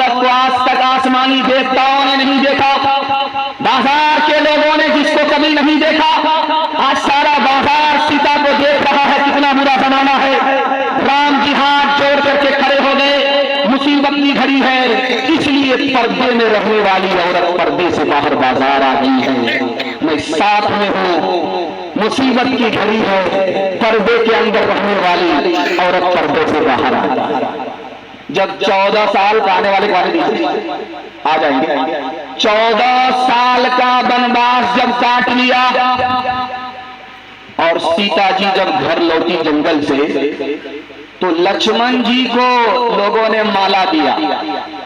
औरत को आज तक आसमानी देवताओं ने नहीं देखा, बाजार के लोगों ने जिसको कभी नहीं देखा, आज सारा बाजार सीता को देख रहा है। कितना बुरा जमाना है। राम जी हाथ जोड़ करके खड़े हो गए, मुसीबत की घड़ी है, इसलिए पर्दे में रहने वाली औरत पर्दे से बाहर बाजार आ गई है। मैं साथ में हूँ, मुसीबत की घड़ी है, पर्दे के अंदर रहने वाली औरत पर्दे से बाहर आ गई। जब 14 साल का आने वाले आ जाएंगे, 14 साल का वनवास जब काट लिया और सीता जी जब घर लौटी जंगल से, तो लक्ष्मण जी को लोगों ने माला दिया।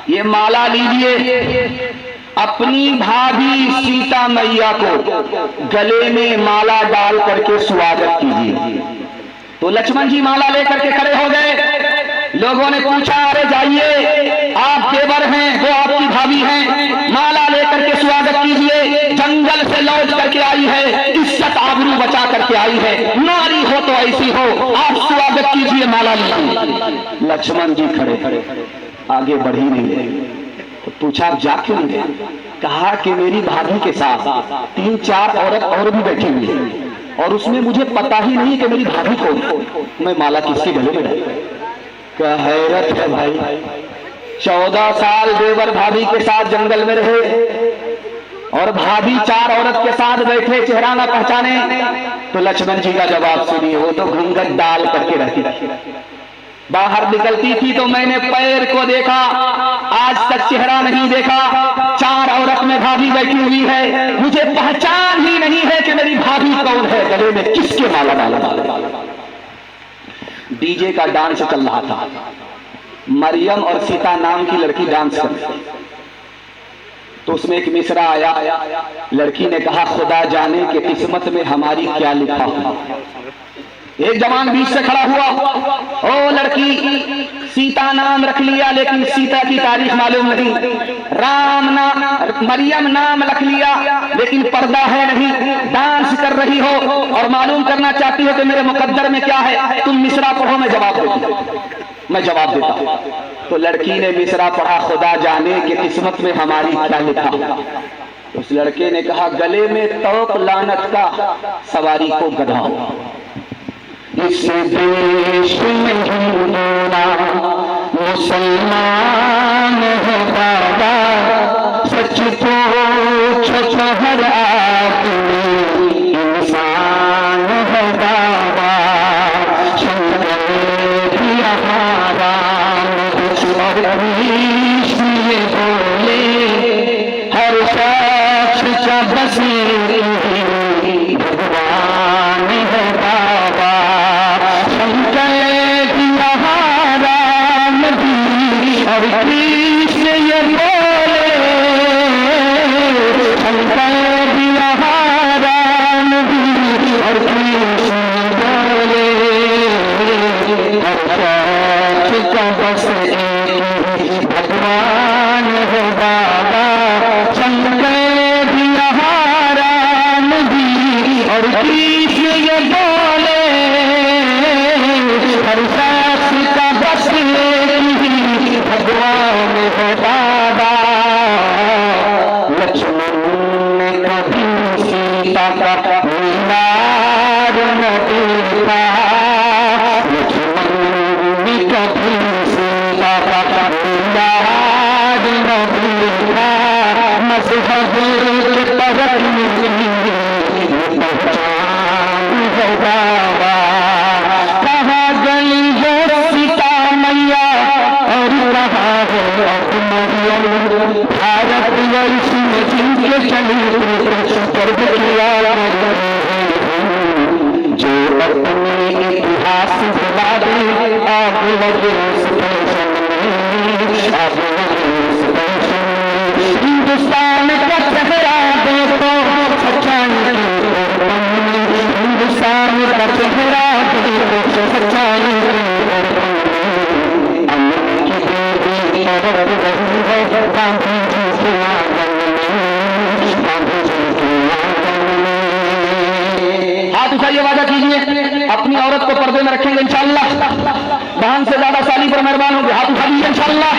ये माला लीजिए, अपनी भाभी सीता मैया को गले में माला डाल करके स्वागत कीजिए। तो लक्ष्मण जी माला लेकर के खड़े हो गए। लोगों ने पूछा, अरे जाइए, आप देवर हैं, वो आपकी भाभी हैं, माला लेकर के स्वागत कीजिए। जंगल से लौट करके आई है, इज्जत आबरू बचा करके आई है, नारी हो तो ऐसी हो, आप स्वागत कीजिए, माला लीजिए। लक्ष्मण जी खड़े आगे बढ़ ही नहीं रहे। तो पूछा, आप जा क्यों नहीं गए? कहा कि मेरी भाभी के साथ 3-4 औरत और भी बैठी हुई है और उसमें मुझे पता ही नहीं कि मेरी भाभी कौन, मैं माला किसके गले में डालूं? क्या हैरत है भाई। 14 साल देवर भाभी के साथ जंगल में रहे और भाभी 4 औरत के साथ बैठे, चेहरा ना पहचाने। तो लक्ष्मण जी का जवाब सुनिए, वो तो घूंघट डाल करके रहती, बाहर निकलती थी तो मैंने पैर को देखा, आज तक चेहरा नहीं देखा। 4 औरत में भाभी बैठी हुई है, मुझे पहचान ही नहीं है कि मेरी भाभी कौन है, गले में किसके माला डाला। डीजे का डांस चल रहा था, मरियम और सीता नाम की लड़की डांस कर रही, तो उसमें एक मिसरा आया। लड़की ने कहा, खुदा जाने कि किस्मत में हमारी क्या लिखा हो। एक जवान बीच से खड़ा हुआ, ओ लड़की, सीता नाम रख लिया लेकिन सीता की तारीख मालूम नहीं, राम नाम, मरियम नाम रख लिया लेकिन पर्दा है नहीं, डांस कर रही हो और मालूम करना चाहती हो कि मेरे मुकद्दर में क्या है, तुम मिसरा पढ़ो, मैं जवाब देता हूं। तो लड़की ने मिसरा पढ़ा, खुदा जाने कि किस्मत में हमारी क्या लिखा। उस लड़के ने कहा, गले में तौक लानत का, सवारी को गधा। इस देश में हिंदूना मुसलमान है बाबा, सच पूछो तो हर आदमी इंसान है बाबा। शंकर भी हमारा इसलिए बोले, हर शख्स का बसीर भगवान है बाबा। और कृष्ण ये बोले, शंकर भी राम भी, और कृष्ण बोले, हर का बस एक भगवान है बाबा। शंकर भी राम भी, और कृष्ण ये बोले, हर का बस भगवान है बाबा। लक्ष्मण ने कभी सीता का मीनार न देखा, लक्ष्मण ने कभी सीता का मीनार न देखा। मज़हब के तरफ पहचान है बाबा। कहा गई हो सीता मैया और रहा है भारत वर्ष में जिनके चली गर्व किया, जो अपने इतिहास भुला दे, आग लगे हिंदुस्तान का चेहरा देखो, सच्चाई, हिंदुस्तान का चेहरा देखो, सच्चाई। हाथ उठाइए, वादा कीजिए अपनी औरत को पर्दे में रखेंगे इंशाअल्लाह। बहन से ज्यादा साली पर मेहरबान होंगे, हाथ उठा लीजिए इंशाअल्लाह।